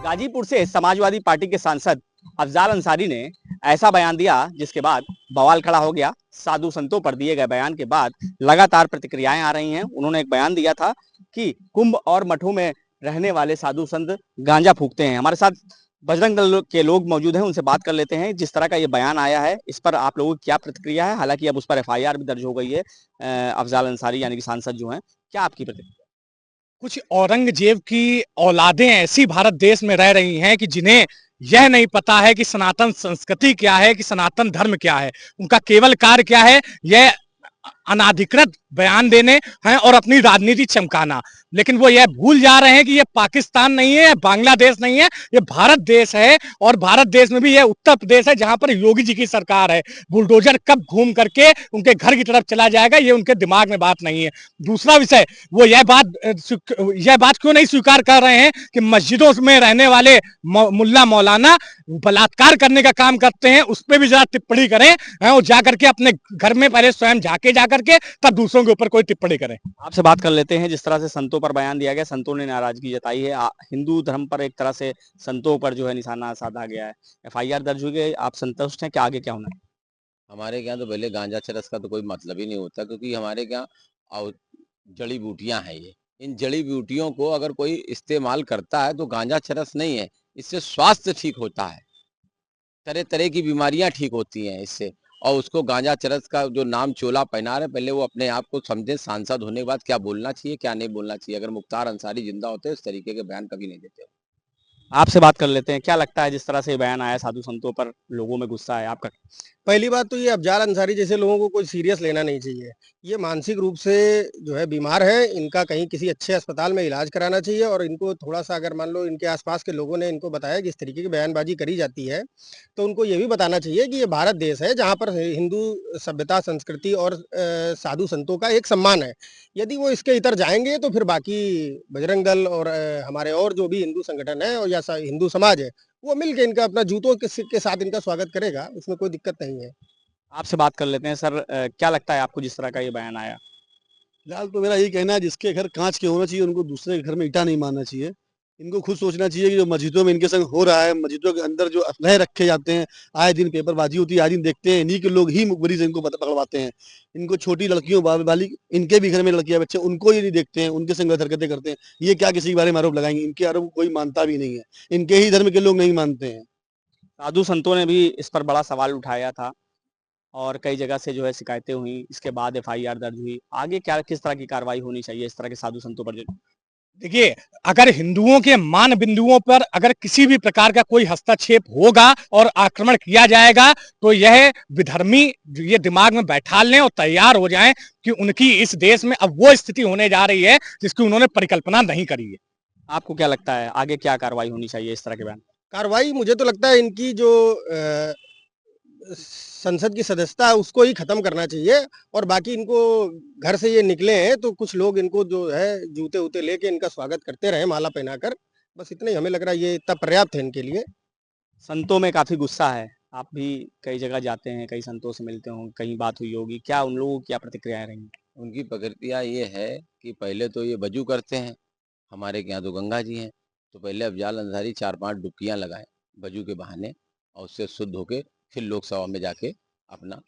गाजीपुर से समाजवादी पार्टी के सांसद अफजाल अंसारी ने ऐसा बयान दिया जिसके बाद बवाल खड़ा हो गया। साधु संतों पर दिए गए बयान के बाद लगातार प्रतिक्रियाएं आ रही हैं। उन्होंने एक बयान दिया था कि कुंभ और मठों में रहने वाले साधु संत गांजा फूकते हैं। हमारे साथ बजरंग दल के लोग मौजूद हैं, उनसे बात कर लेते हैं। जिस तरह का ये बयान आया है, इस पर आप लोगों की क्या प्रतिक्रिया है? हालांकि अब उस पर FIR भी दर्ज हो गई है। अफजाल अंसारी यानी कि सांसद जो हैं, क्या आपकी प्रतिक्रिया? कुछ औरंगजेब की औलादें ऐसी भारत देश में रह रही हैं कि जिन्हें यह नहीं पता है कि सनातन संस्कृति क्या है, कि सनातन धर्म क्या है। उनका केवल कार्य क्या है, यह अनाधिकृत बयान देने हैं और अपनी राजनीति चमकाना। लेकिन वो यह भूल जा रहे हैं कि ये पाकिस्तान नहीं है, बांग्लादेश नहीं है, ये भारत देश है। और भारत देश में भी ये उत्तर प्रदेश है जहां पर योगी जी की सरकार है। बुलडोजर कब घूम करके उनके घर की तरफ चला जाएगा, ये उनके दिमाग में बात नहीं है। दूसरा विषय, वो यह बात क्यों नहीं स्वीकार कर रहे हैं कि मस्जिदों में रहने वाले मुल्ला मौलाना बलात्कार करने का काम करते हैं। उस पर भी जरा टिप्पणी करें और जाकर के अपने घर में पहले स्वयं झाके जाकर के तब दूसरों के ऊपर कोई टिप्पणी करें। आपसे बात कर लेते हैं। जिस तरह से संतों पर बयान दिया गया, संतों ने नाराजगी जताई है। हिंदू धर्म पर एक तरह से संतों पर जो है निशाना साधा गया है। FIR दर्ज हुई है, आप संतुष्ट हैं? क्या आगे क्या होना है? हमारे यहाँ तो पहले गांजा चरस का तो कोई मतलब ही नहीं होता, क्योंकि हमारे यहाँ जड़ी बूटियां हैं। ये इन जड़ी बूटियों को अगर कोई इस्तेमाल करता है तो गांजा चरस नहीं है, इससे स्वास्थ्य ठीक होता है, तरह तरह की बीमारियां ठीक होती हैं इससे। और उसको गांजा चरस का जो नाम चोला पहना रहे, पहले वो अपने आप को समझे। सांसद होने के बाद क्या बोलना चाहिए, क्या नहीं बोलना चाहिए। अगर मुख्तार अंसारी जिंदा होते इस तरीके के बयान कभी नहीं देते। आपसे बात कर लेते हैं। क्या लगता है जिस तरह से बयान आया साधु संतों पर, लोगों में गुस्सा है आपका? पहली बात तो ये अफजाल अंसारी जैसे लोगों को कोई सीरियस लेना नहीं चाहिए। ये मानसिक रूप से जो है बीमार है, इनका कहीं किसी अच्छे अस्पताल में इलाज कराना चाहिए। और इनको थोड़ा-सा अगर मान लो इनके आसपास के लोगों ने इनको बताया कि इस तरीके की बयानबाजी करी जाती है, तो उनको ये भी बताना चाहिए कि ये भारत देश है जहाँ पर हिंदू सभ्यता, संस्कृति और साधु संतों का एक सम्मान है। यदि वो इसके इतर जाएँगे तो फिर बाकी बजरंग दल और हमारे और जो भी हिंदू संगठन है और या हिंदू समाज है, वो मिलके इनका अपना जूतों के साथ इनका स्वागत करेगा, उसमें कोई दिक्कत नहीं है। आपसे बात कर लेते हैं। सर, क्या लगता है आपको जिस तरह का ये बयान आया? फिलहाल तो मेरा यही कहना है, जिसके घर कांच के होना चाहिए उनको दूसरे के घर में ईंटा नहीं मारना चाहिए। इनको खुद सोचना चाहिए कि जो मस्जिदों में इनके संग हो रहा है, मस्जिदों के अंदर जो असलहे रखे जाते हैं, आए दिन पेपरबाजी होती है, आए दिन देखते हैं, इन्हीं के लोग ही मुखबिरी से इनको पकड़वाते हैं। इनको छोटी लड़कियों वाली इनके भी घर में लड़कियां बच्चे, उनको ये नहीं देखते हैं, उनके संग हरकतें करते हैं। ये क्या किसी के बारे में आरोप लगाएंगे? इनके आरोप कोई मानता भी नहीं है, इनके ही धर्म के लोग नहीं मानते हैं। साधु संतों ने भी इस पर बड़ा सवाल उठाया था और कई जगह से जो है शिकायतें हुई। इसके बाद FIR दर्ज हुई। आगे क्या, किस तरह की कार्रवाई होनी चाहिए इस तरह के साधु संतों पर? देखिए, अगर हिंदुओं के मान बिंदुओं पर अगर किसी भी प्रकार का कोई हस्तक्षेप होगा और आक्रमण किया जाएगा, तो यह विधर्मी ये दिमाग में बैठा लें और तैयार हो जाएं कि उनकी इस देश में अब वो स्थिति होने जा रही है जिसकी उन्होंने परिकल्पना नहीं करी है। आपको क्या लगता है आगे क्या कार्रवाई होनी चाहिए इस तरह के बयान? कार्रवाई मुझे तो लगता है इनकी जो संसद की सदस्यता है उसको ही खत्म करना चाहिए। और बाकी इनको घर से ये निकले हैं तो कुछ लोग इनको जो है जूते उते लेके इनका स्वागत करते रहे माला पहनाकर। बस इतना ही हमें लग रहा है, ये इतना पर्याप्त है इनके लिए। संतों में काफी गुस्सा है। आप भी कई जगह जाते हैं, कई संतों से मिलते हो, कहीं बात हुई होगी, क्या उन लोगों की क्या प्रतिक्रियाएं रही? उनकी प्रकृतियाँ ये है कि पहले तो ये वजू करते हैं। हमारे यहाँ तो गंगा जी हैं, तो पहले अफजाल अंसारी 4-5 डुबकियाँ लगाएं वजू के बहाने, और उससे शुद्ध होके फिर लोकसभा में जाके अपना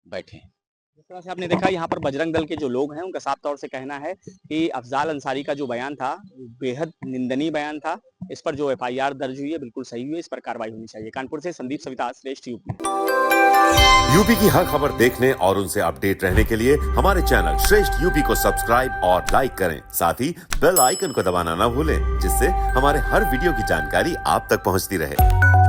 बैठे। जिस तरह से आपने देखा, यहाँ पर बजरंग दल के जो लोग हैं उनका साफ तौर से कहना है कि अफजाल अंसारी का जो बयान था बेहद निंदनीय बयान था। इस पर जो FIR दर्ज हुई है बिल्कुल सही हुई है, इस पर कार्रवाई होनी चाहिए। कानपुर से संदीप सविता, श्रेष्ठ यूपी की हर खबर देखने और उनसे अपडेट रहने के लिए हमारे चैनल श्रेष्ठ यूपी को सब्सक्राइब और लाइक करें। साथ ही बेल आइकन को दबाना न भूलें, जिससे हमारे हर वीडियो की जानकारी आप तक पहुंचती रहे।